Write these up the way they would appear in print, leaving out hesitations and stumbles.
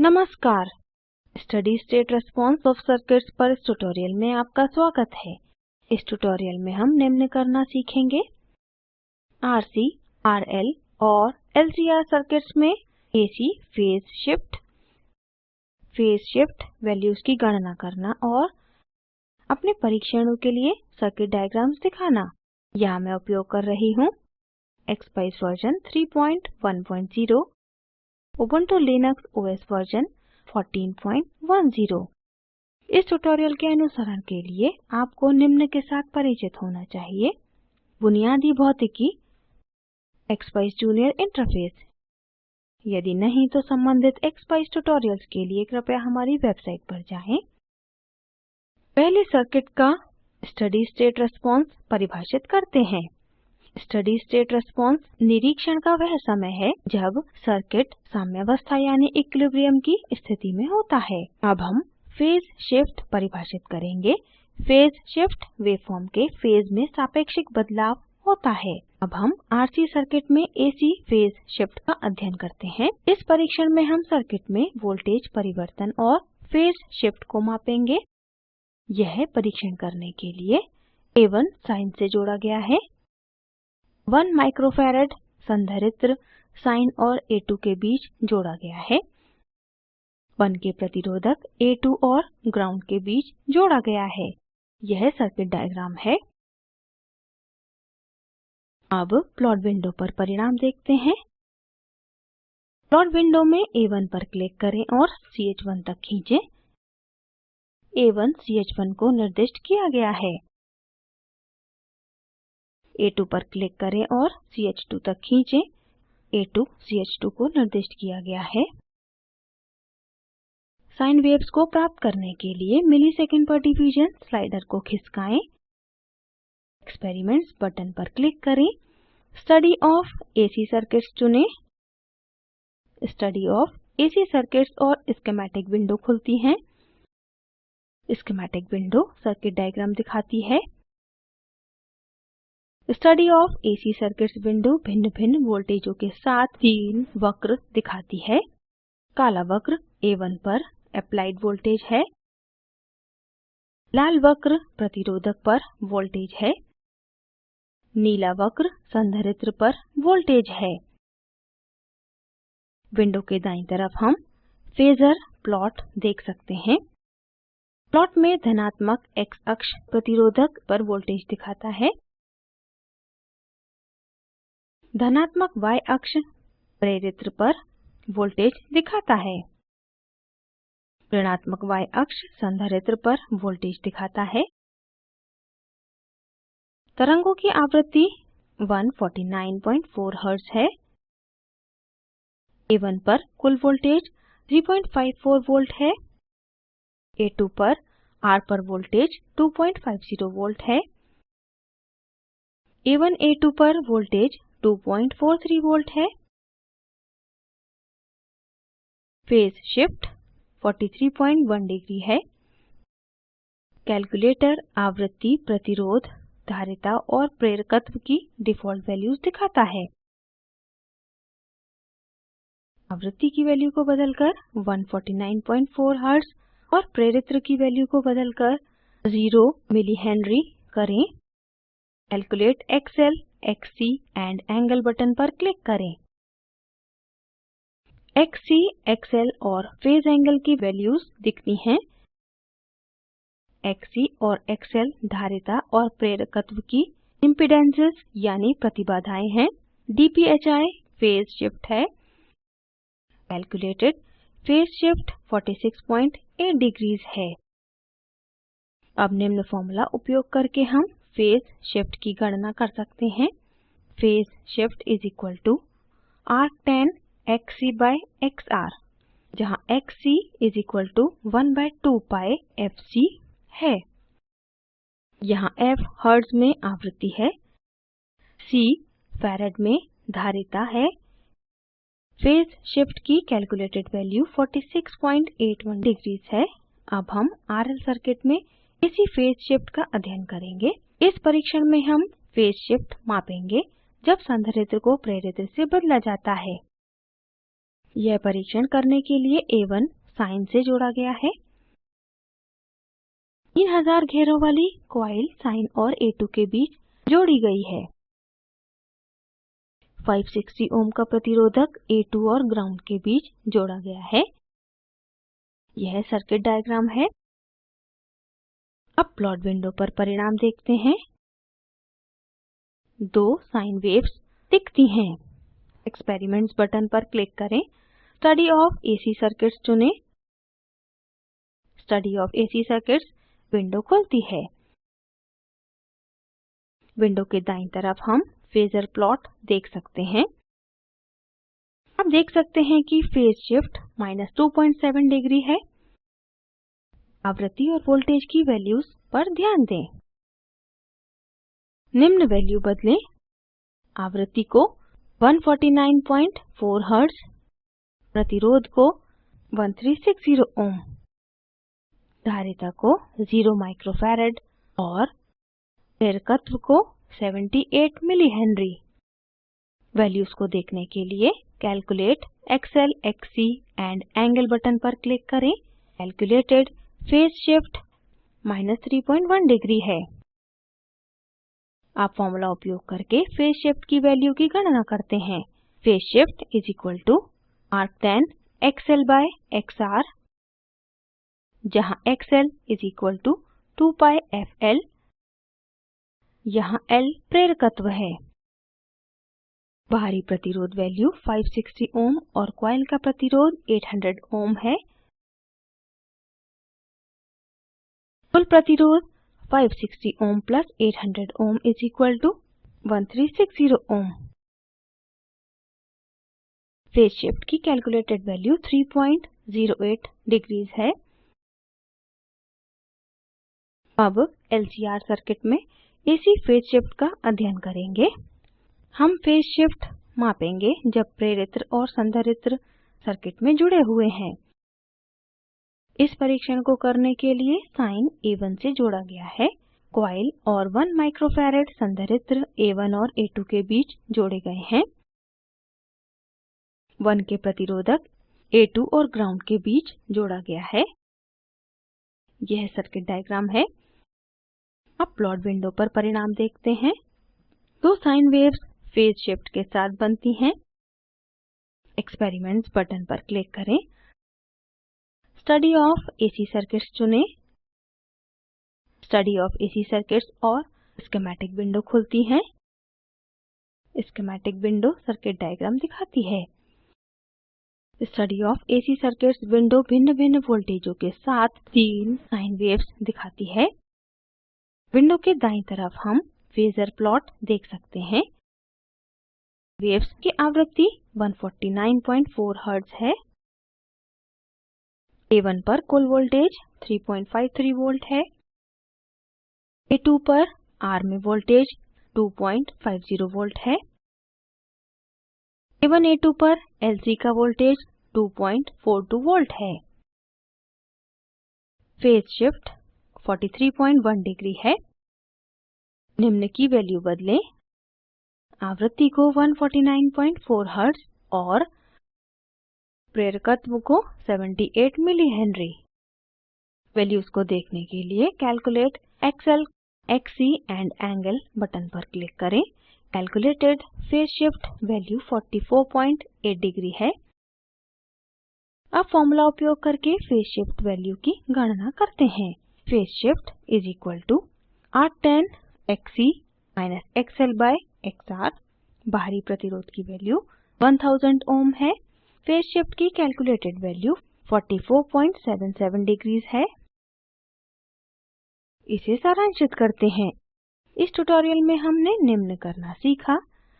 नमस्कार, steady state response of circuits पर इस ट्यूटोरियल में आपका स्वागत है। इस ट्यूटोरियल में हम निम्न करना सीखेंगे: RC, RL और LCR सर्किट्स में AC फेज शिफ्ट वैल्यूज की गणना करना और अपने परीक्षणों के लिए सर्किट डायग्राम्स दिखाना। यहाँ मैं उपयोग कर रही हूँ ExpEYES version 3.1.0, Ubuntu Linux OS version 14.10। इस ट्यूटोरियल के अनुसरण के लिए आपको निम्न के साथ परिचित होना चाहिए: बुनियादी भौतिकी, एक्सपाइस जूनियर इंटरफेस। यदि नहीं तो संबंधित एक्सपाइस ट्यूटोरियल्स के लिए कृपया हमारी वेबसाइट पर जाएं। पहले सर्किट का स्टडी स्टेट रेस्पॉन्स परिभाषित करते हैं। स्टडी स्टेट रेस्पॉन्स निरीक्षण का वह समय है जब सर्किट साम्यावस्था यानी इक्विलिब्रियम की स्थिति में होता है। अब हम फेज शिफ्ट परिभाषित करेंगे। फेज शिफ्ट वेवफॉर्म के फेज में सापेक्षिक बदलाव होता है। अब हम RC सर्किट में AC फेज शिफ्ट का अध्ययन करते हैं। इस परीक्षण में हम सर्किट में वोल्टेज परिवर्तन और फेज शिफ्ट को मापेंगे। यह परीक्षण करने के लिए A1 साइन से जोड़ा गया है। 1 माइक्रोफैरड संधारित्र साइन और A2 के बीच जोड़ा गया है। 1 के प्रतिरोधक A2 और ग्राउंड के बीच जोड़ा गया है। यह सर्किट डायग्राम है। अब प्लॉट विंडो पर परिणाम देखते हैं। प्लॉट विंडो में A1 पर क्लिक करें और ch1 तक खींचें। A1 ch1 को निर्दिष्ट किया गया है। A2 पर क्लिक करें और ch2 तक खींचें। A2 ch2 को निर्दिष्ट किया गया है। साइन वेव्स को प्राप्त करने के लिए मिलीसेकंड पर डिवीजन स्लाइडर को खिसकाएं। एक्सपेरिमेंट्स बटन पर क्लिक करें। स्टडी ऑफ AC सर्किट्स चुनें। स्टडी ऑफ AC सर्किट्स और स्कीमेटिक विंडो खुलती हैं। स्कीमेटिक विंडो सर्किट डायग्राम दिखाती है। Study of AC circuits window भिन्न-भिन्न वोल्टेजों के साथ 3 वक्र दिखाती है। काला वक्र A1 पर एप्लाइड वोल्टेज है। लाल वक्र प्रतिरोधक पर वोल्टेज है। नीला वक्र संधारित्र पर वोल्टेज है। विंडो के दाईं तरफ हम फेजर प्लॉट देख सकते हैं। प्लॉट में धनात्मक X अक्ष प्रतिरोधक पर वोल्टेज दिखाता है। धनात्मक Y अक्ष प्रेरित्र पर वोल्टेज दिखाता है। ऋणात्मक Y अक्ष संधारित्र पर वोल्टेज दिखाता है। तरंगों की आवृत्ति 149.4 हर्ट्ज है। A1 पर कुल वोल्टेज 3.54 वोल्ट है। A2 पर R पर वोल्टेज 2.50 वोल्ट है। A1 A2 पर वोल्टेज 2.43 वोल्ट है। फेज शिफ्ट 43.1 डिग्री है। कैलकुलेटर आवृत्ति, प्रतिरोध, धारिता और प्रेरकत्व की डिफ़ॉल्ट वैल्यूज दिखाता है। आवृत्ति की वैल्यू को बदलकर 149.4 हर्ट्ज और प्रेरित्र की वैल्यू को बदलकर 0 मिली हेनरी करें। Calculate XL, XC and angle button पर क्लिक करें। XC, XL और फेज एंगल की वैल्यूज दिखती हैं। XC और XL धारिता और प्रेरकत्व की इम्पीडेन्सेस यानी प्रतिबाधाएं हैं। DPHI फेज शिफ्ट है। कैलकुलेटेड फेज शिफ्ट 46.8 डिग्रीज है। अब निम्न फॉर्मूला उपयोग करके हम फेज शिफ्ट की गणना कर सकते हैं। Phase shift is equal to arctan XC/XR, जहाँ XC is equal to 1/2 pi FC है। यहाँ F हर्ट्ज में आवृत्ति है। C फैरड में धारिता है। फेज शिफ्ट की कैलकुलेटेड वैल्यू 46.81 डिग्रीज है। अब हम RL सर्किट में AC फेज शिफ्ट का अध्ययन करेंगे। इस परीक्षण में हम फेज शिफ्ट मापेंगे जब संधारित्र को प्रेरित्र से बदला जाता है। यह परीक्षण करने के लिए A1 साइन से जोड़ा गया है। 3000 घेरों वाली कॉइल साइन और A2 के बीच जोड़ी गई है। 560 ओम का प्रतिरोधक A2 और ग्राउंड के बीच जोड़ा गया है। यह सर्किट डायग्राम है। अब प्लॉट विंडो पर परिणाम देखते हैं। दो साइन वेव्स दिखती हैं। एक्सपेरिमेंट्स बटन पर क्लिक करें। स्टडी ऑफ AC सर्किट्स चुनें। Study of AC circuits window खुलती है। विंडो के दाईं तरफ हम फेजर प्लॉट देख सकते हैं। आप देख सकते हैं कि फेज शिफ्ट -2.7 डिग्री है। आवृत्ति और वोल्टेज की वैल्यूज पर ध्यान दें। निम्न वैल्यू बदलें। आवृत्ति को 149.4 हर्ट्ज, प्रतिरोध को 1360 ओम, धारिता को 0 माइक्रोफैरड और प्रेरकत्व को 78 मिली हेनरी। वैल्यूज को देखने के लिए calculate XL, XC and angle button पर क्लिक करें। कैलकुलेटेड फेज शिफ्ट -3.1 डिग्री है। आप फॉर्मूला उपयोग करके फेज शिफ्ट की वैल्यू की गणना करते हैं। Phase shift is equal to arctan XL/XR, जहाँ XL is equal to 2 pi FL, यहाँ L प्रेरकत्व है। बाहरी प्रतिरोध वैल्यू 560 ओम और कॉइल का प्रतिरोध 800 ओम है। कुल प्रतिरोध 560 ohm plus 800 ohm is equal to 1360 ohm. Phase shift की कैलकुलेटेड वैल्यू 3.08 डिग्रीज है। अब LCR सर्किट में AC फेज शिफ्ट का अध्ययन करेंगे। हम फेज शिफ्ट मापेंगे जब प्रेरित्र और संधारित्र सर्किट में जुड़े हुए हैं। इस परीक्षण को करने के लिए साइन A1 से जोड़ा गया है। कॉइल और 1 माइक्रोफैरड संधारित्र A1 और A2 के बीच जोड़े गए हैं। 1 के प्रतिरोधक A2 और ग्राउंड के बीच जोड़ा गया है। यह सर्किट डायग्राम है। अब प्लॉट विंडो पर परिणाम देखते हैं। दो साइन वेव्स फेज शिफ्ट के साथ बनती हैं। एक्सपेरिमेंट्स बटन पर क्लिक करें। स्टडी ऑफ AC सर्किट्स चुनें। स्टडी ऑफ AC सर्किट्स और स्कीमेटिक विंडो खुलती हैं। स्कीमेटिक विंडो सर्किट डायग्राम दिखाती है। Study of AC circuits window भिन्न-भिन्न वोल्टेजों के साथ 3 साइन वेव्स दिखाती है। विंडो के दाईं तरफ हम फेजर प्लॉट देख सकते हैं। वेव्स की आवृत्ति 149.4 हर्ट्ज है। A1 पर कुल वोल्टेज 3.53 वोल्ट है। A2 पर R में वोल्टेज 2.50 वोल्ट है। A1 A2 पर LC का वोल्टेज 2.42 वोल्ट है। फेज शिफ्ट 43.1 डिग्री है। निम्न की वैल्यू बदलें। आवृत्ति को 149.4 हर्ट्ज और प्रेरकत्व को 78 मिली हेनरी। वैल्यूज को देखने के लिए calculate XL, XC and angle button पर क्लिक करें। Calculated phase shift value 44.8 degree है। अब फॉर्मूला उपयोग करके फेज शिफ्ट वैल्यू की गणना करते हैं। Phase shift is equal to arctan XC XL/XR। बाहरी प्रतिरोध की वैल्यू 1000 ओम है। फेज शिफ्ट की कैलकुलेटेड वैल्यू 44.77 डिग्रीज है। इसे सारांशित करते हैं। इस ट्यूटोरियल में हमने निम्न करना सीखा।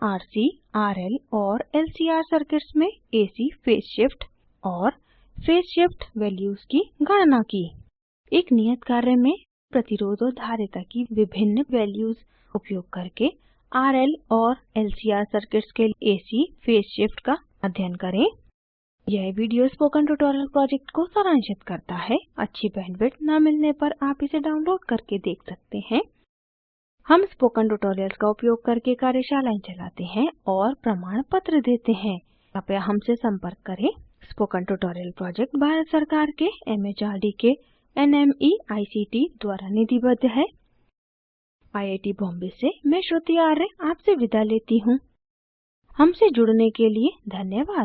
RC, RL और LCR सर्किट्स में AC फेज शिफ्ट और फेज शिफ्ट वैल्यूज की गणना की। एक नियत कार्य में प्रतिरोध और धारिता की विभिन्न वैल्यूज उपयोग करके RL और LCR सर्किट्स के AC फेज शिफ्ट का अध्ययन करें। यह वीडियो स्पोकन ट्यूटोरियल प्रोजेक्ट को सारांशित करता है। अच्छी बैंडविड्थ न मिलने पर आप इसे डाउनलोड करके देख सकते हैं। हम स्पोकन ट्यूटोरियल्स का उपयोग करके कार्यशालाएं चलाते हैं और प्रमाण पत्र देते हैं। कृपया हमसे संपर्क करें। स्पोकन ट्यूटोरियल प्रोजेक्ट भारत सरकार के MHRD के NMEICT द्वारा निधिबद्ध है। IIT बॉम्बे से मैं श्रुति आर्य आपसे विदा लेती हूँ। हमसे जुड़ने के लिए धन्यवाद।